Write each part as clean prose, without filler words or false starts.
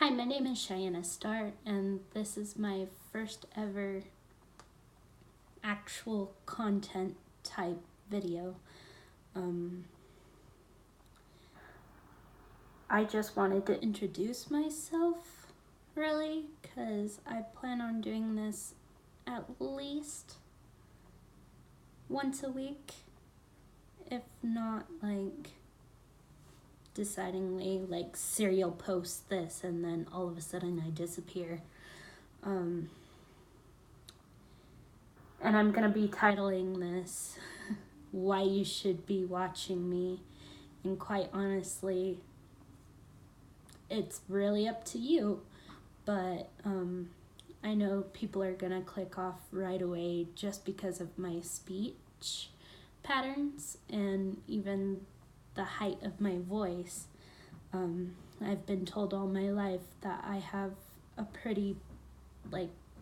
Hi, my name is Cheyenne Starr, and this is my first ever actual content type video. I just wanted to introduce myself, really, because I plan on doing this at least once a week, if not decidingly serial post this and then all of a sudden I disappear. And I'm gonna be titling this Why You Should Be Watching Me, and quite honestly it's really up to you, but I know people are gonna click off right away just because of my speech patterns and even the height of my voice. I've been told all my life that I have a pretty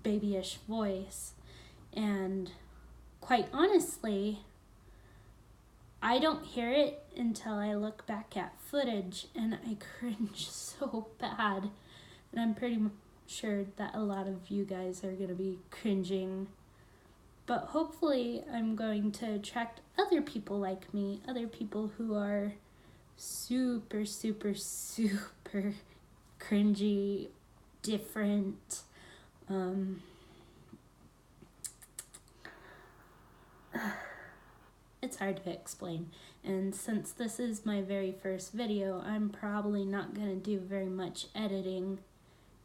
babyish voice, and quite honestly I don't hear it until I look back at footage and I cringe so bad, and I'm pretty sure that a lot of you guys are gonna be cringing. But hopefully I'm going to attract other people like me, other people who are super, super, super cringy, different. It's hard to explain. And since this is my very first video, I'm probably not going to do very much editing,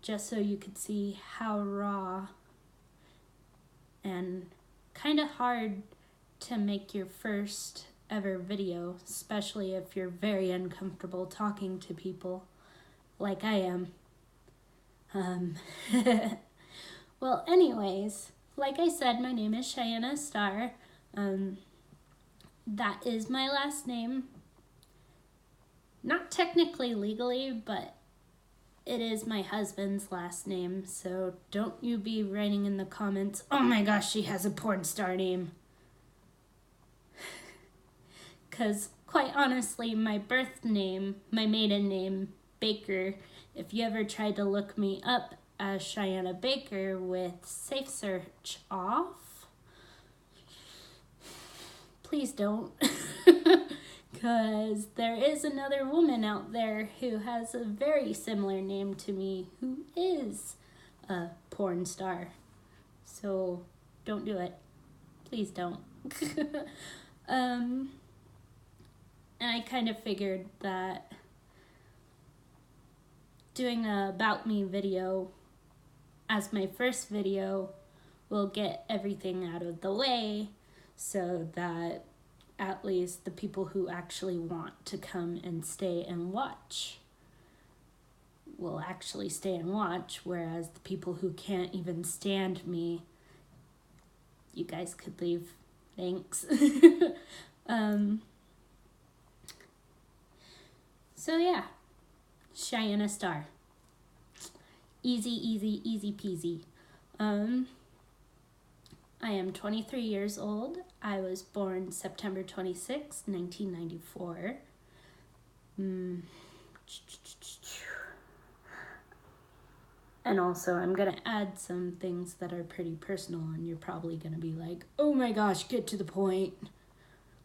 just so you could see how raw and kind of hard to make your first ever video, especially if you're very uncomfortable talking to people like I am. Well, anyways, like I said, my name is Cheyenne Starr. That is my last name. Not technically legally, but it is my husband's last name, so don't you be writing in the comments, "Oh my gosh, she has a porn star name." Because quite honestly, my birth name, my maiden name, Baker, if you ever tried to look me up as Cheyenne Baker with Safe Search off, please don't. Because there is another woman out there who has a very similar name to me who is a porn star. So don't do it. Please don't. And I kind of figured that doing a About Me video as my first video will get everything out of the way, so that at least the people who actually want to come and stay and watch will actually stay and watch, whereas the people who can't even stand me, you guys could leave. Thanks. So yeah, Cheyenne Starr. Easy, easy, easy peasy. I am 23 years old. I was born September 26, 1994. And also, I'm going to add some things that are pretty personal, and you're probably going to be like, "Oh my gosh, get to the point.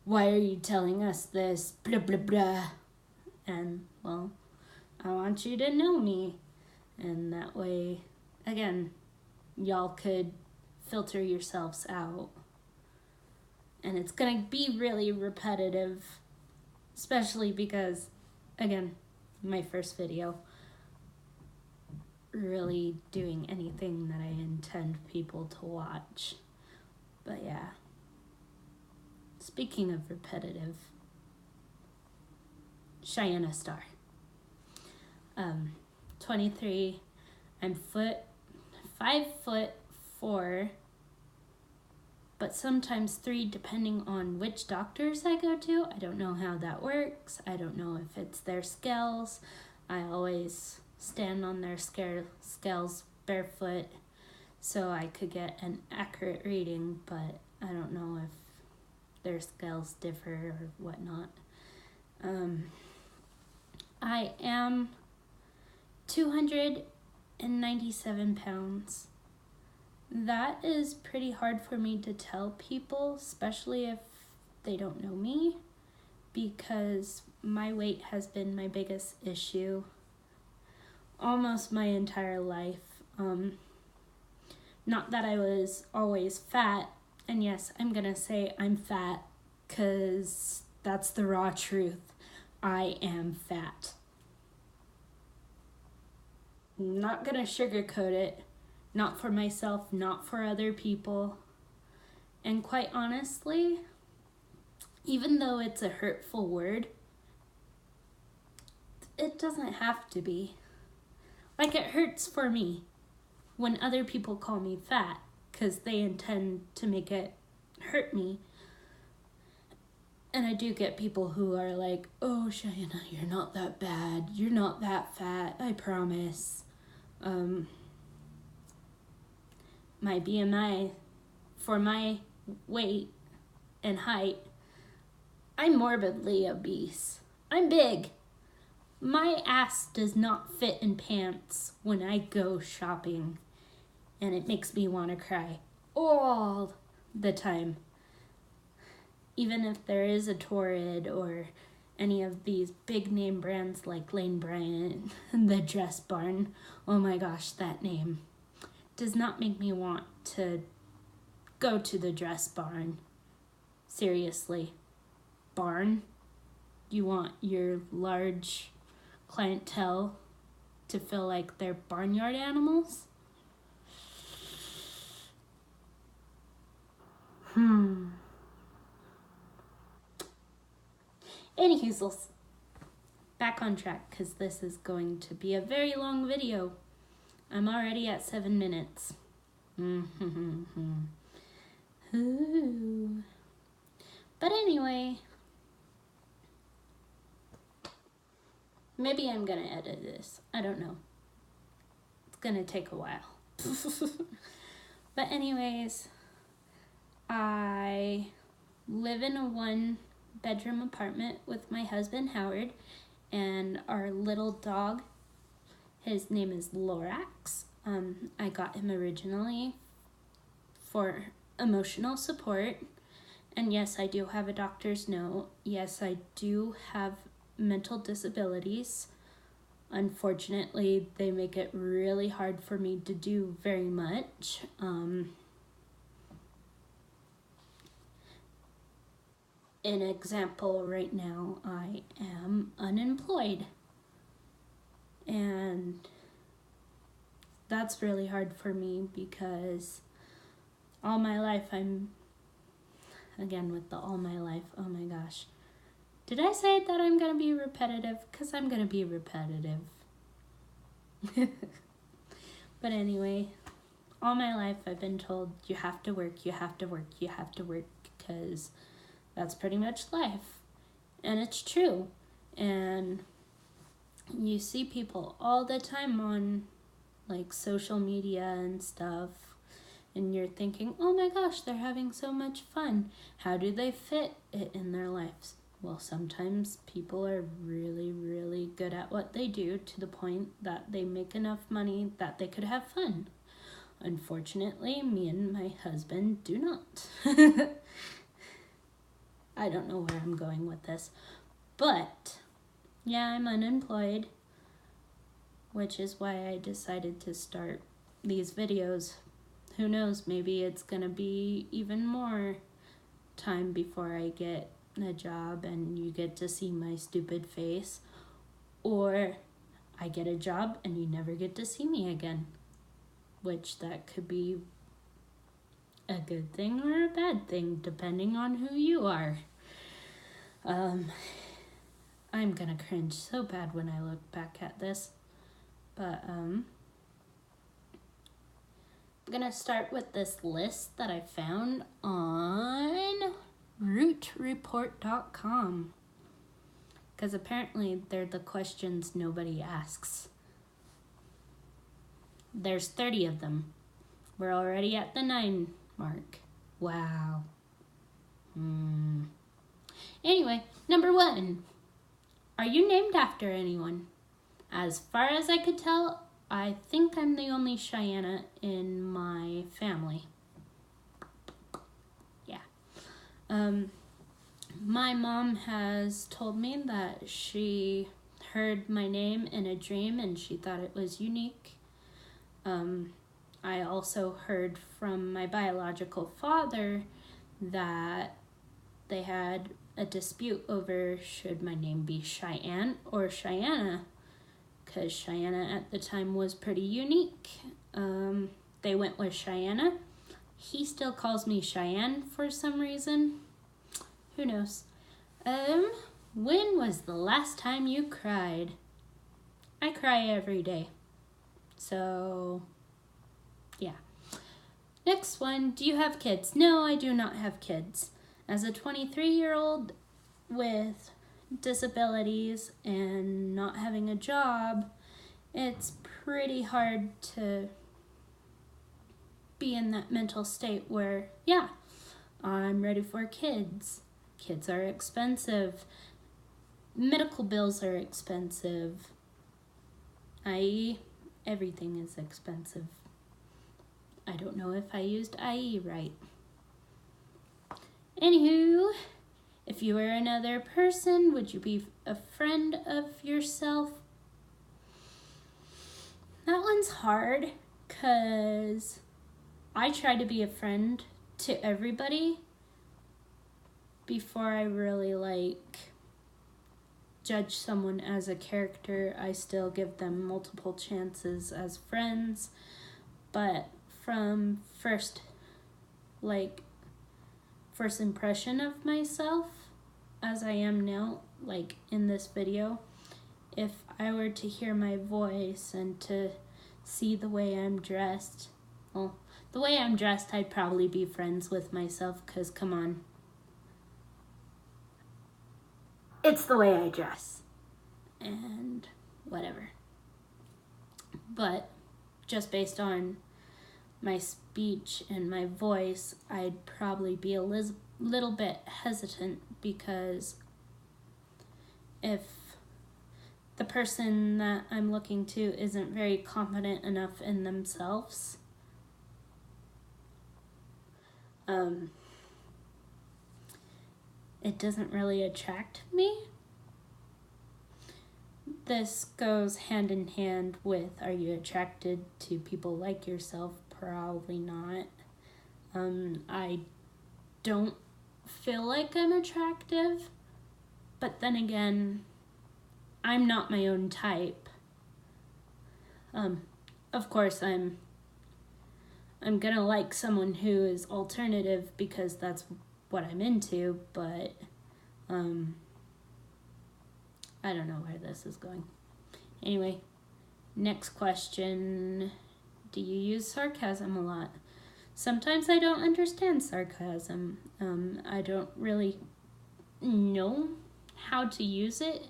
Why are you telling us this? Blah, blah, blah." And, well, I want you to know me. And that way, again, y'all could filter yourselves out. And it's gonna be really repetitive, especially because, again, my first video, really doing anything that I intend people to watch. But yeah, speaking of repetitive, Cheyenne Starr. 23, I'm 5'4", but sometimes 3 depending on which doctors I go to. I don't know how that works. I don't know if it's their scales. I always stand on their scales barefoot so I could get an accurate reading, but I don't know if their scales differ or whatnot. I am 297 pounds. That is pretty hard for me to tell people, especially if they don't know me, because my weight has been my biggest issue almost my entire life. Not that I was always fat, and yes, I'm gonna say I'm fat, because that's the raw truth. I am fat. Not gonna sugarcoat it. Not for myself, not for other people. And quite honestly, even though it's a hurtful word, it doesn't have to be. Like, it hurts for me when other people call me fat because they intend to make it hurt me. And I do get people who are like, oh, Cheyenne, you're not that bad. You're not that fat, I promise. My BMI, for my weight and height, I'm morbidly obese. I'm big. My ass does not fit in pants when I go shopping, and it makes me want to cry all the time. Even if there is a Torrid or any of these big name brands like Lane Bryant, the Dress Barn, oh my gosh, that name does not make me want to go to the Dress Barn. Seriously, barn? You want your large clientele to feel like they're barnyard animals? Anywho, back on track, because this is going to be a very long video. I'm already at 7 minutes. But anyway, maybe I'm gonna edit this. I don't know. It's gonna take a while. But anyways, I live in a 1-bedroom apartment with my husband, Howard, and our little dog. His name is Lorax. I got him originally for emotional support. And yes, I do have a doctor's note. Yes, I do have mental disabilities. Unfortunately, they make it really hard for me to do very much. An example right now, I am unemployed. And that's really hard for me because all my life again with the all my life, oh my gosh. Did I say that I'm going to be repetitive? Because I'm going to be repetitive. But anyway, all my life I've been told you have to work, you have to work, you have to work, because that's pretty much life. And it's true. And you see people all the time on like social media and stuff, and you're thinking, oh my gosh, they're having so much fun. How do they fit it in their lives? Well, sometimes people are really, really good at what they do to the point that they make enough money that they could have fun. Unfortunately, me and my husband do not. I don't know where I'm going with this, but yeah, I'm unemployed, which is why I decided to start these videos. Who knows, maybe it's gonna be even more time before I get a job and you get to see my stupid face, or I get a job and you never get to see me again, which that could be a good thing or a bad thing depending on who you are. I'm gonna cringe so bad when I look back at this, but I'm gonna start with this list that I found on rootreport.com, because apparently they're the questions nobody asks. There's 30 of them. We're already at the 9 mark. Wow. Anyway, number 1. Are you named after anyone? As far as I could tell, I think I'm the only Cheyenne in my family. Yeah. My mom has told me that she heard my name in a dream and she thought it was unique. I also heard from my biological father that they had a dispute over should my name be Cheyenne or Cheyenne, because Cheyenne at the time was pretty unique. They went with Cheyenne. He still calls me Cheyenne for some reason. Who knows? When was the last time you cried? I cry every day. So, yeah. Next one, do you have kids? No, I do not have kids. As a 23-year-old with disabilities and not having a job, it's pretty hard to be in that mental state where, yeah, I'm ready for kids. Kids are expensive. Medical bills are expensive. i.e., everything is expensive. I don't know if I used i.e. right. Anywho, if you were another person, would you be a friend of yourself? That one's hard, because I try to be a friend to everybody before I really judge someone as a character. I still give them multiple chances as friends, but from first impression of myself as I am now, in this video, if I were to hear my voice and to see the way I'm dressed, well, the way I'm dressed, I'd probably be friends with myself, because come on, it's the way I dress and whatever. But just based on my speech and my voice, I'd probably be a little bit hesitant, because if the person that I'm looking to isn't very confident enough in themselves, it doesn't really attract me. This goes hand in hand with, are you attracted to people like yourself? Probably not. I don't feel like I'm attractive, but then again, I'm not my own type. Of course, I'm gonna like someone who is alternative, because that's what I'm into, but I don't know where this is going. Anyway, next question. Do you use sarcasm a lot? Sometimes I don't understand sarcasm. I don't really know how to use it.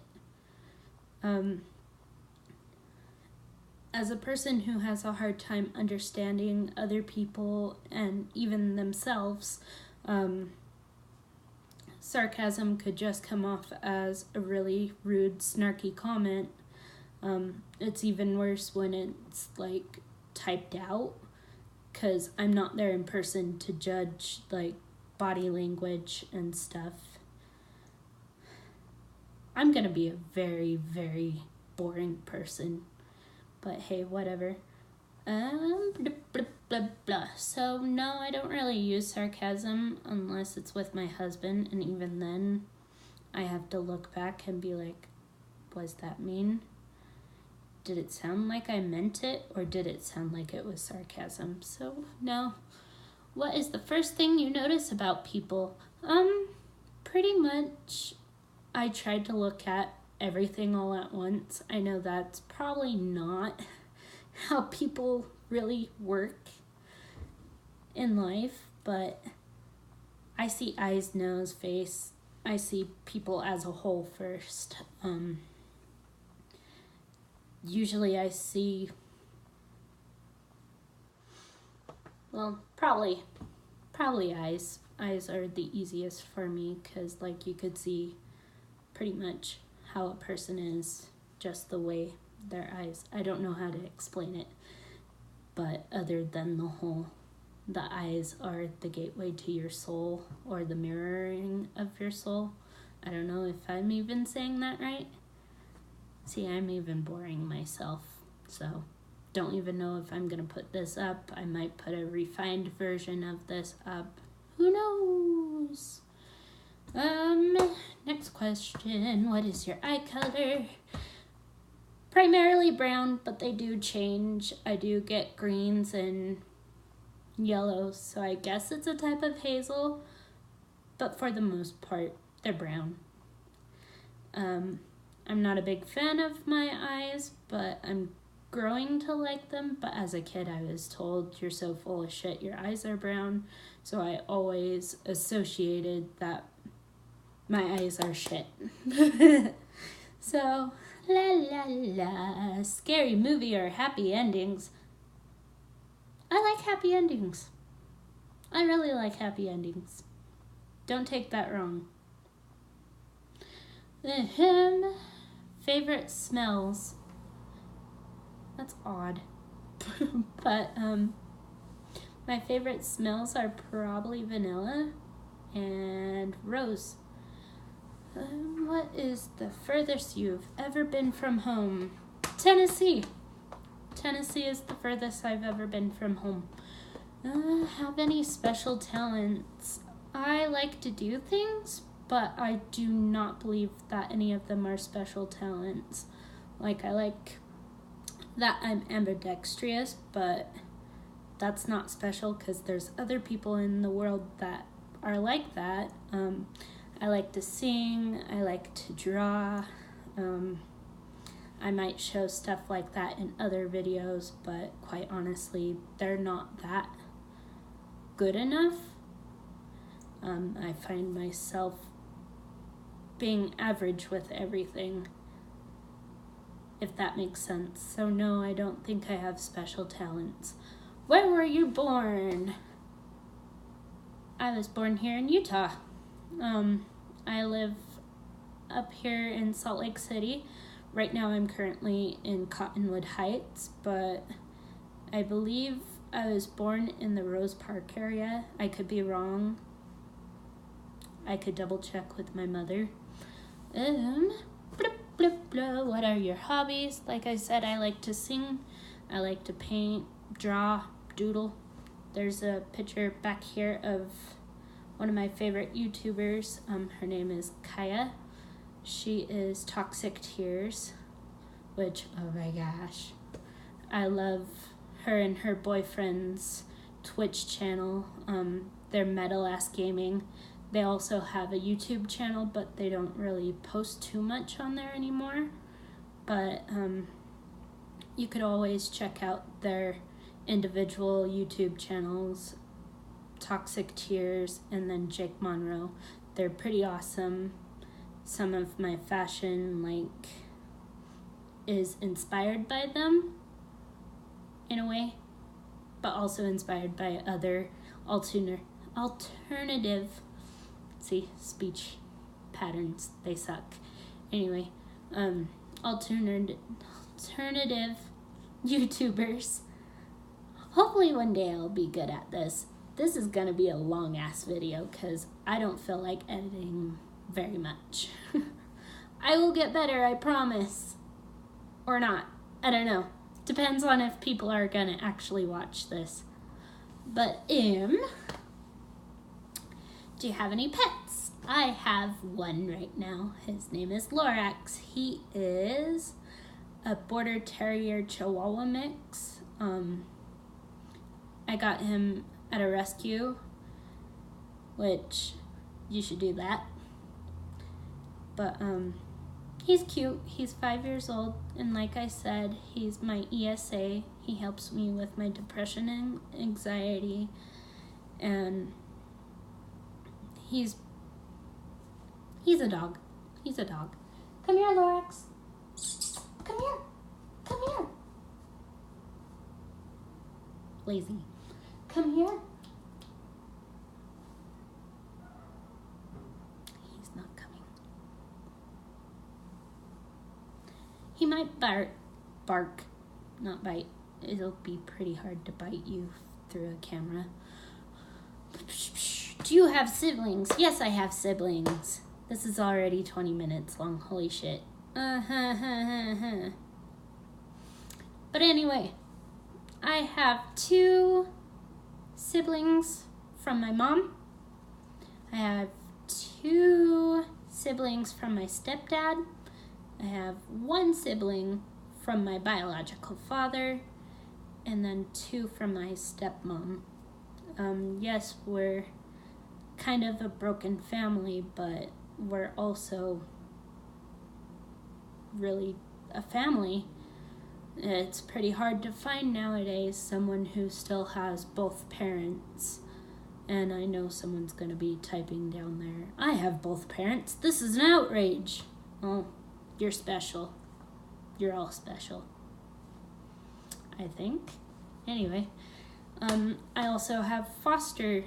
As a person who has a hard time understanding other people and even themselves, sarcasm could just come off as a really rude, snarky comment. It's even worse when it's typed out, because I'm not there in person to judge body language and stuff. I'm gonna be a very, very boring person, but hey, whatever. Blah, blah, blah, blah. So no, I don't really use sarcasm unless it's with my husband, and even then I have to look back and be like, was that mean? Did it sound like I meant it, or did it sound like it was sarcasm? So no. What is the first thing you notice about people? Pretty much I tried to look at everything all at once. I know that's probably not how people really work in life, but I see eyes, nose, face. I see people as a whole first. Usually I see, well, probably eyes. Eyes are the easiest for me, because you could see pretty much how a person is just the way their eyes. I don't know how to explain it, but other than the eyes are the gateway to your soul, or the mirroring of your soul. I don't know if I'm even saying that right. See, I'm even boring myself, so don't even know if I'm gonna put this up. I might put a refined version of this up. Who knows? Next question. What is your eye color? Primarily brown, but they do change. I do get greens and yellows, so I guess it's a type of hazel, but for the most part, they're brown. I'm not a big fan of my eyes, but I'm growing to like them. But as a kid, I was told, you're so full of shit, your eyes are brown. So I always associated that my eyes are shit. So, la la la. Scary movie or happy endings? I like happy endings. I really like happy endings. Don't take that wrong. Favorite smells. That's odd. But my favorite smells are probably vanilla and rose. What is the furthest you've ever been from home? Tennessee. Tennessee is the furthest I've ever been from home. Have any special talents? I like to do things, but I do not believe that any of them are special talents. Like, I like that I'm ambidextrous, but that's not special because there's other people in the world that are like that. I like to sing, I like to draw. I might show stuff like that in other videos, but quite honestly, they're not that good enough. I find myself being average with everything, if that makes sense. So no, I don't think I have special talents. Where were you born? I was born here in Utah. I live up here in Salt Lake City. Right now I'm currently in Cottonwood Heights, but I believe I was born in the Rose Park area. I could be wrong. I could double check with my mother. What are your hobbies? Like I said, I like to sing. I like to paint, draw, doodle. There's a picture back here of one of my favorite YouTubers. Her name is Kaya. She is Toxic Tears, which, oh my gosh, I love her and her boyfriend's Twitch channel. They're Metal Ass Gaming. They also have a YouTube channel, but they don't really post too much on there anymore. But you could always check out their individual YouTube channels, Toxic Tears and then Jake Monroe. They're pretty awesome. Some of my fashion is inspired by them in a way, but also inspired by other alternative, speech patterns, they suck. Anyway, alternative YouTubers. Hopefully one day I'll be good at this. This is gonna be a long ass video because I don't feel like editing very much. I will get better, I promise. Or not. I don't know. Depends on if people are gonna actually watch this. But do you have any pets? I have one right now. His name is Lorax. He is a Border Terrier Chihuahua mix. I got him at a rescue, which you should do that. But he's cute. He's 5 years old, and like I said, he's my ESA. He helps me with my depression and anxiety, and he's a dog. He's a dog. Come here, Lorax. Come here. Come here. Lazy. Come here. He's not coming. He might bark, bark, not bite. It'll be pretty hard to bite you through a camera. Do you have siblings? Yes, I have siblings. This is already 20 minutes long. Holy shit. But anyway, I have 2 siblings from my mom. I have 2 siblings from my stepdad. I have 1 sibling from my biological father, and then 2 from my stepmom. Yes, we're kind of a broken family, but we're also really a family. It's pretty hard to find nowadays someone who still has both parents. And I know someone's going to be typing down there, I have both parents. This is an outrage. Well, you're special. You're all special, I think. Anyway, I also have foster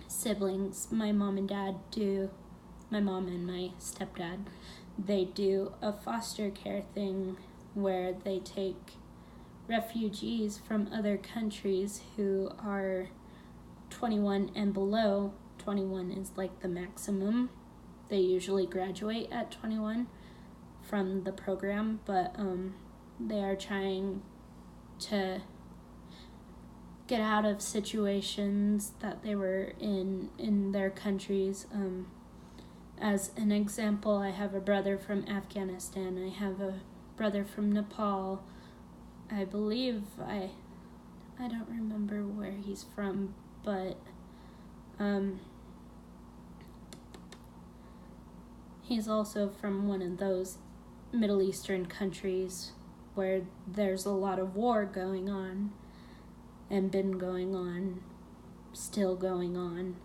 siblings. My mom and dad do, my mom and my stepdad, they do a foster care thing where they take refugees from other countries who are 21 and below. 21 is like the maximum. They usually graduate at 21 from the program, but they are trying to get out of situations that they were in their countries. As an example, I have a brother from Afghanistan. I have a brother from Nepal. I believe I don't remember where he's from, but he's also from one of those Middle Eastern countries where there's a lot of war going on and been going on, still going on.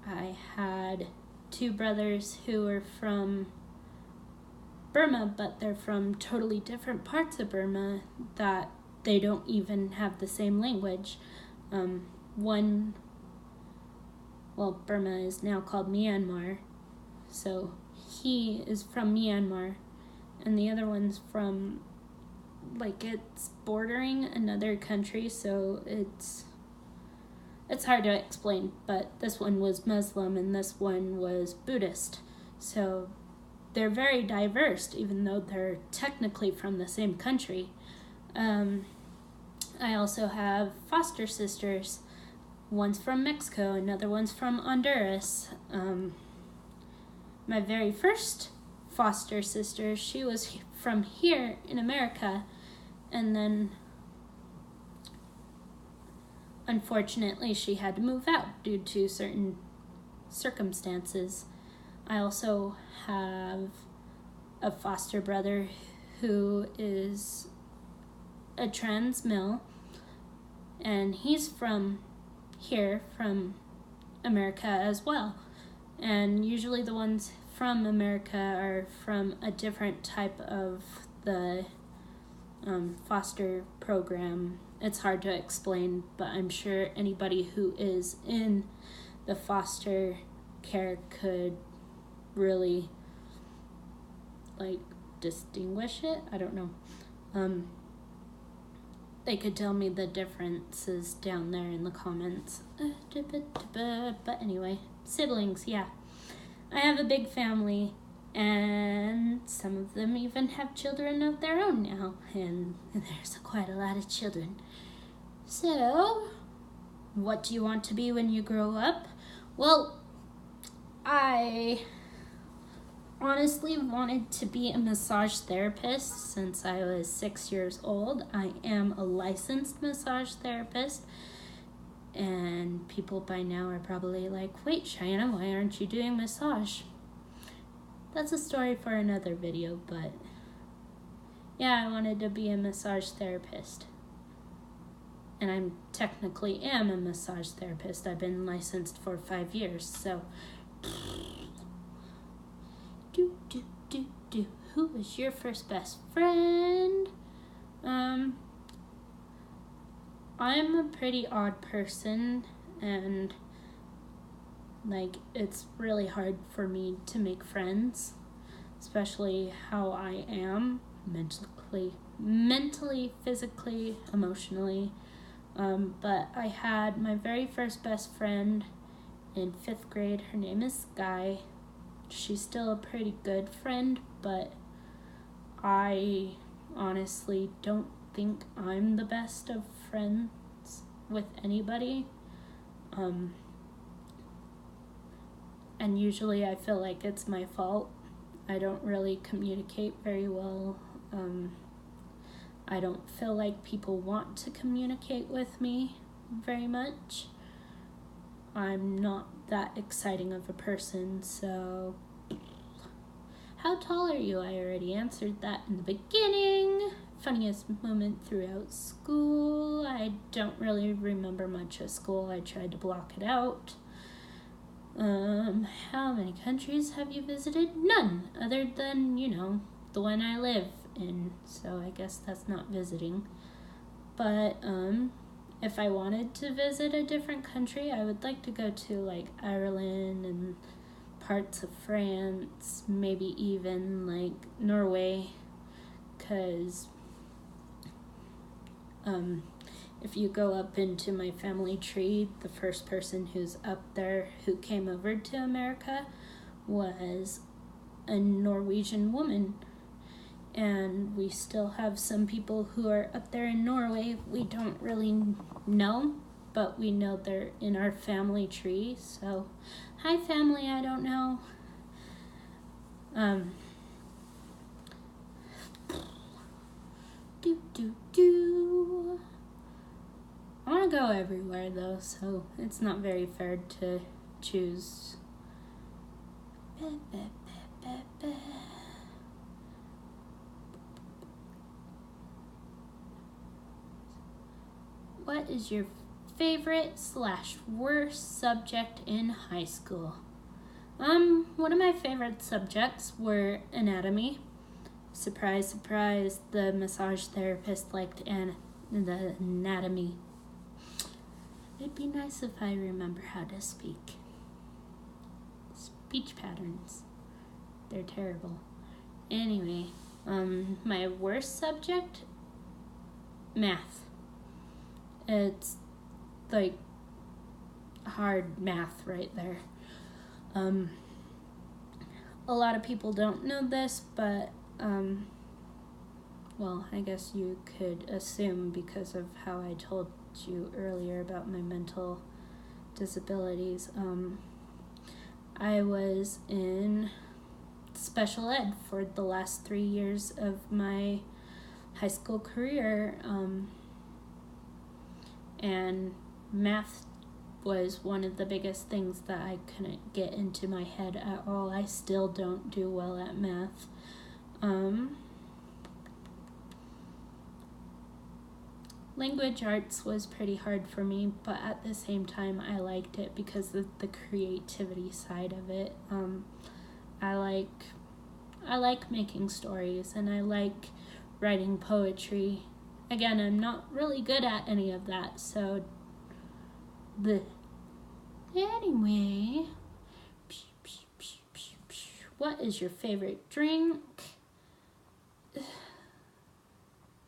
I had 2 brothers who were from Burma, but they're from totally different parts of Burma that they don't even have the same language. Burma is now called Myanmar, so he is from Myanmar, and the other one's from, it's bordering another country, so it's hard to explain, but this one was Muslim and this one was Buddhist, so they're very diverse, even though they're technically from the same country. I also have foster sisters. One's from Mexico, another one's from Honduras. My very first foster sister, she was from here in America, and then unfortunately she had to move out due to certain circumstances. I also have a foster brother who is a trans male, and he's from here, from America as well. And usually the ones from America are from a different type of the foster program. It's hard to explain, but I'm sure anybody who is in the foster care could really distinguish it. I don't know. They could tell me the differences down there in the comments. But anyway, siblings, yeah. I have a big family, and some of them even have children of their own now, and there's quite a lot of children. So, what do you want to be when you grow up? Well, I honestly wanted to be a massage therapist since I was 6 years old. I am a licensed massage therapist, and people by now are probably like, wait, Cheyenne, why aren't you doing massage? That's a story for another video, but yeah, I wanted to be a massage therapist. And I technically am a massage therapist. I've been licensed for 5 years, so who was your first best friend? I'm a pretty odd person, and it's really hard for me to make friends. especially how I am mentally, physically, emotionally. But I had my very first best friend in 5th grade. Her name is Sky. She's still a pretty good friend, but I honestly don't think I'm the best of friends with anybody. And usually I feel like it's my fault. I don't really communicate very well. I don't feel like people want to communicate with me very much. I'm not that exciting of a person, so... How tall are you? I already answered that in the beginning. Funniest moment throughout school. I don't really remember much of school. I tried to block it out. How many countries have you visited? None, other than, the one I live in. So I guess that's not visiting. But, if I wanted to visit a different country, I would like to go to, like, Ireland and parts of France, maybe even, like, Norway, because, if you go up into my family tree, the first person who's up there who came over to America was a Norwegian woman. And we still have some people who are up there in Norway we don't really know, but we know they're in our family tree. So, hi family, I don't know. I want to go everywhere though, so it's not very fair to choose. What is your favorite/worst subject in high school? One of my favorite subjects were anatomy. Surprise, surprise, the massage therapist liked the anatomy. It'd be nice if I remember how to speak. Speech patterns. They're terrible. Anyway, my worst subject? Math. It's like hard math right there. A lot of people don't know this, but well, I guess you could assume because of how I told you earlier about my mental disabilities. I was in special ed for the last 3 years of my high school career, and math was one of the biggest things that I couldn't get into my head at all. I still don't do well at math. Language arts was pretty hard for me, but at the same time I liked it because of the creativity side of it. I like making stories, and I like writing poetry. Again, I'm not really good at any of that, so anyway, what is your favorite drink?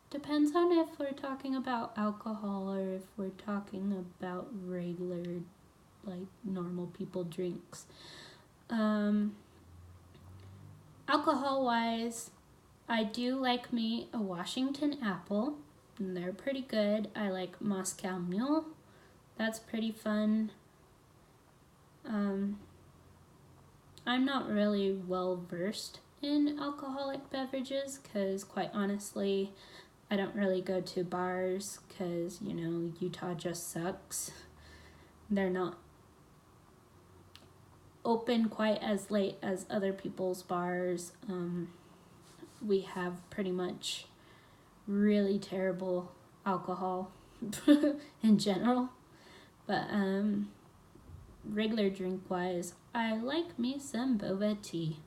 Depends on if we're talking about alcohol or if we're talking about regular, like, normal people drinks. Alcohol-wise, I do like me a Washington Apple, and they're pretty good. I like Moscow Mule. That's pretty fun. I'm not really well versed in alcoholic beverages because, quite honestly, I don't really go to bars because, Utah just sucks. They're not open quite as late as other people's bars. We have pretty much really terrible alcohol in general. But regular drink wise, I like me some boba tea.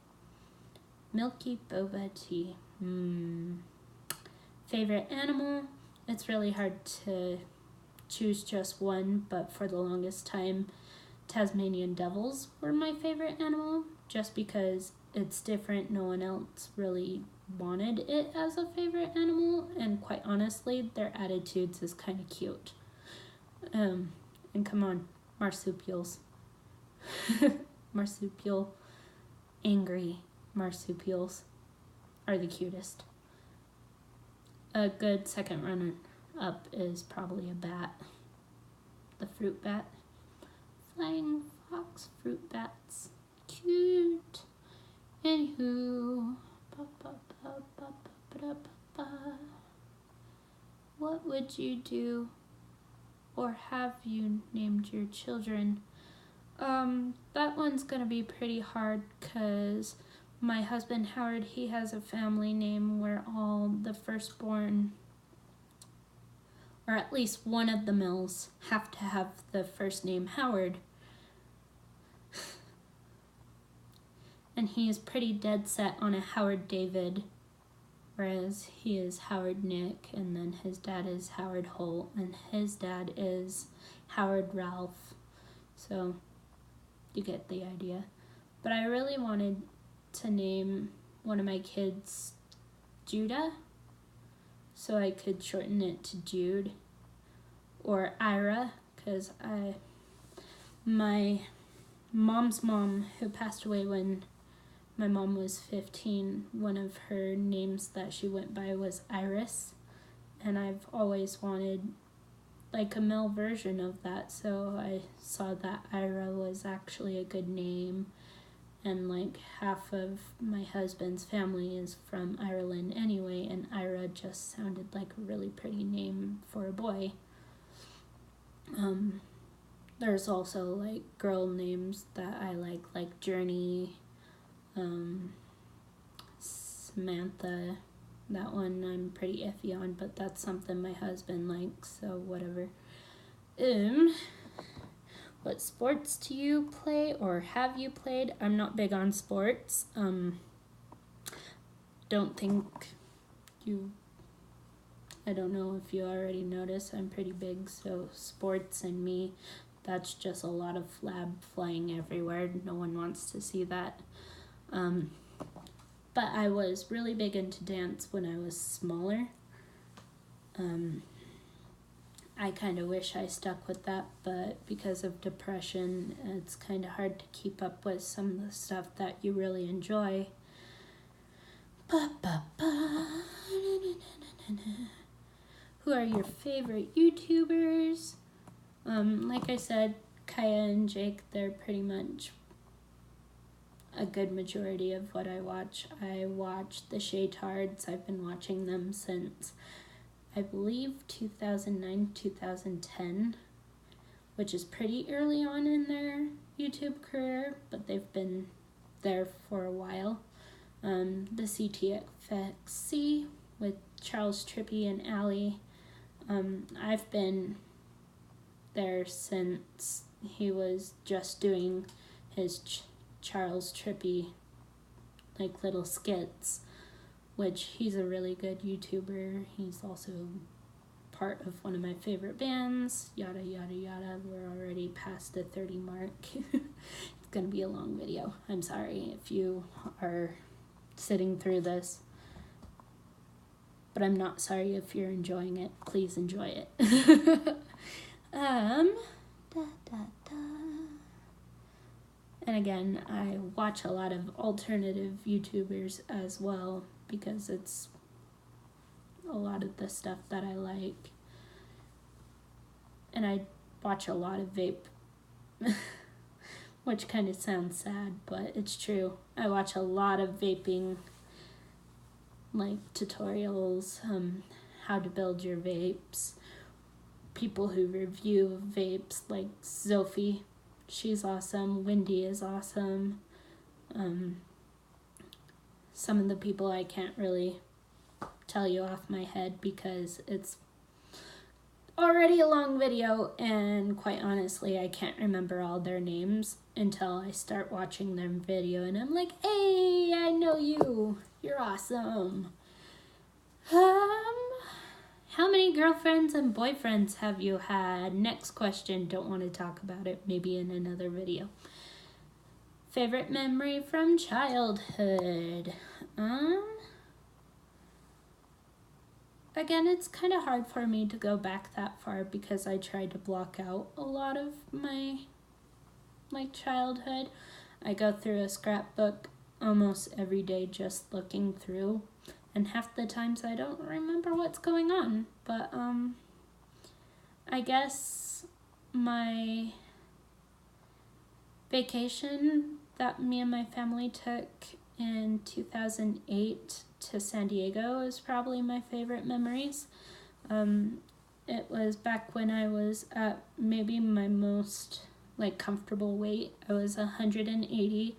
Milky boba tea. Favorite animal? It's really hard to choose just one, but for the longest time, Tasmanian devils were my favorite animal, just because it's different. No one else really wanted it as a favorite animal, and quite honestly, their attitudes is kind of cute. And come on, marsupials. Marsupial, angry marsupials are the cutest. A good second runner up is probably a bat. The fruit bat. Flying fox fruit bats. Cute. Anywho. What would you do, or have you named your children? That one's gonna be pretty hard because my husband Howard, he has a family name where all the firstborn, or at least one of the Mills, have to have the first name Howard. And he is pretty dead set on a Howard David, whereas he is Howard Nick, and then his dad is Howard Holt, and his dad is Howard Ralph. So you get the idea. But I really wanted to name one of my kids Judah, so I could shorten it to Jude, or Ira, because my mom's mom, who passed away when my mom was 15, one of her names that she went by was Iris, and I've always wanted like a male version of that, so I saw that Ira was actually a good name, and like half of my husband's family is from Ireland anyway, and Ira just sounded like a really pretty name for a boy. There's also like girl names that I like Journey, Samantha. That one I'm pretty iffy on, but that's something my husband likes, so whatever. What sports do you play or have you played? I'm not big on sports. I don't know if you already noticed, I'm pretty big, so sports and me, that's just a lot of flab flying everywhere. No one wants to see that. But I was really big into dance when I was smaller. I kind of wish I stuck with that, but because of depression, it's kind of hard to keep up with some of the stuff that you really enjoy. Who are your favorite YouTubers? Like I said, Kaya and Jake, they're pretty much a good majority of what I watch. I watch the Shaytards. I've been watching them since, I believe, 2009, 2010, which is pretty early on in their YouTube career, but they've been there for a while. The CTFXC with Charles Trippy and Allie. I've been there since he was just doing his Charles Trippy like little skits, which he's a really good YouTuber. He's also part of one of my favorite bands, yada yada yada. We're already past the 30 mark. It's gonna be a long video. I'm sorry if you are sitting through this, but I'm not sorry if you're enjoying it. Please enjoy it. And again, I watch a lot of alternative YouTubers as well, because it's a lot of the stuff that I like. And I watch a lot of vape, which kind of sounds sad, but it's true. I watch a lot of vaping, like tutorials, how to build your vapes, people who review vapes, like Zophie. She's awesome. Wendy is awesome. Some of the people I can't really tell you off my head because it's already a long video, and quite honestly, I can't remember all their names until I start watching their video, and I'm like, hey, I know you. You're awesome. How many girlfriends and boyfriends have you had? Next question. Don't want to talk about it. Maybe in another video. Favorite memory from childhood. Again, it's kind of hard for me to go back that far because I tried to block out a lot of my childhood. I go through a scrapbook almost every day just looking through, and half the times I don't remember what's going on. But I guess my vacation that me and my family took in 2008 to San Diego is probably my favorite memories. It was back when I was at maybe my most comfortable weight. I was 180,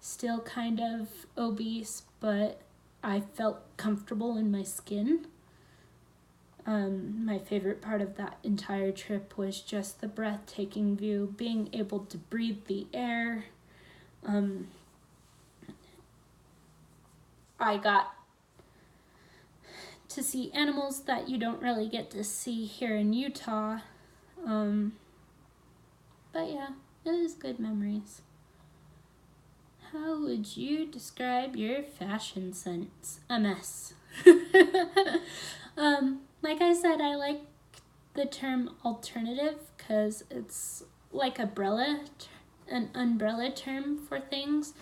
still kind of obese, but I felt comfortable in my skin. My favorite part of that entire trip was just the breathtaking view, being able to breathe the air. I got to see animals that you don't really get to see here in Utah. But yeah, it was good memories. How would you describe your fashion sense? A mess. Like I said, I like the term alternative because it's like an umbrella term for things.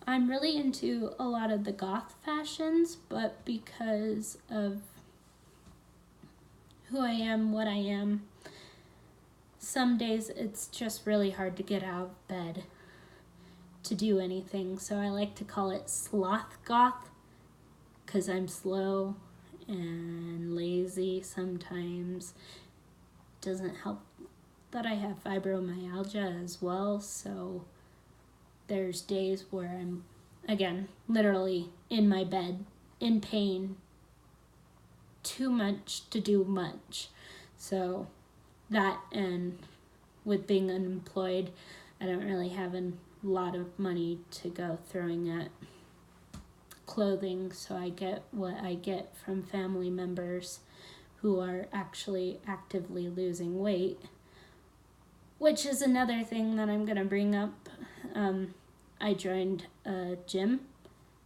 I'm really into a lot of the goth fashions, but because of who I am, what I am, some days it's just really hard to get out of bed to do anything. So I like to call it sloth goth because I'm slow and lazy sometimes. Doesn't help that I have fibromyalgia as well, so there's days where I'm, again, literally in my bed, in pain, too much to do much. So that, and with being unemployed, I don't really have a lot of money to go throwing at clothing, so I get what I get from family members who are actually actively losing weight, which is another thing that I'm gonna bring up. I joined a gym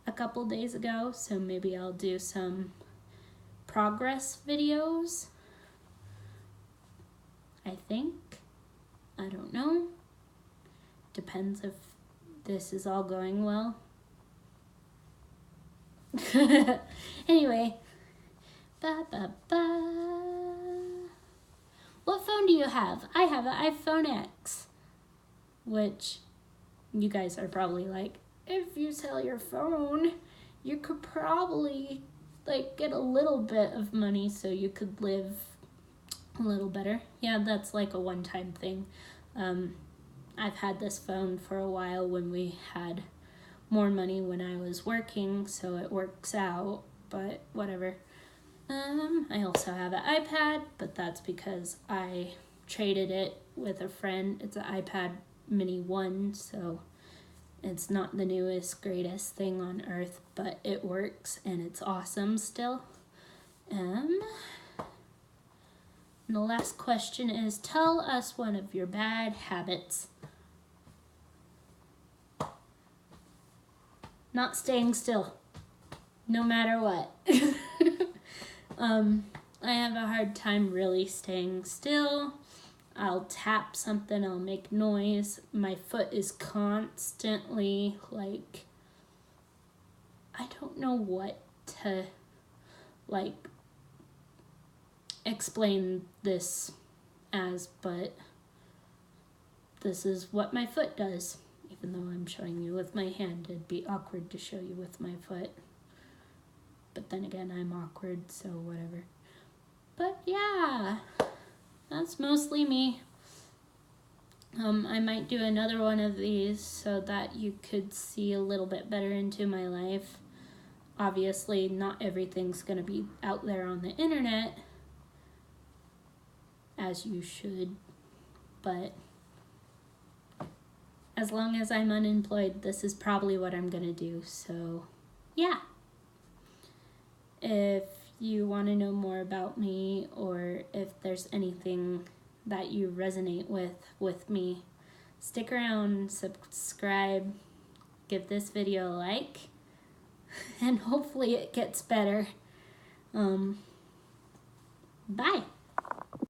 a couple days ago, so maybe I'll do some progress videos. I think. I don't know. Depends if this is all going well. Anyway. What phone do you have? I have an iPhone X. Which you guys are probably like, if you sell your phone, you could probably get a little bit of money so you could live a little better. Yeah, that's like a one-time thing. I've had this phone for a while when we had more money when I was working, so it works out, but whatever. I also have an iPad, but that's because I traded it with a friend. It's an iPad Mini 1, so it's not the newest, greatest thing on earth, but it works and it's awesome still. And the last question is, tell us one of your bad habits. Not staying still, no matter what. I have a hard time really staying still. I'll tap something, I'll make noise. My foot is constantly I don't know what to explain this as, but this is what my foot does. Even though I'm showing you with my hand, it'd be awkward to show you with my foot. But then again, I'm awkward, so whatever. But yeah, that's mostly me. I might do another one of these so that you could see a little bit better into my life. Obviously, not everything's going to be out there on the internet, as you should, but as long as I'm unemployed, this is probably what I'm going to do, so yeah. If you want to know more about me, or if there's anything that you resonate with me, stick around, subscribe, give this video a like, and hopefully it gets better. Bye.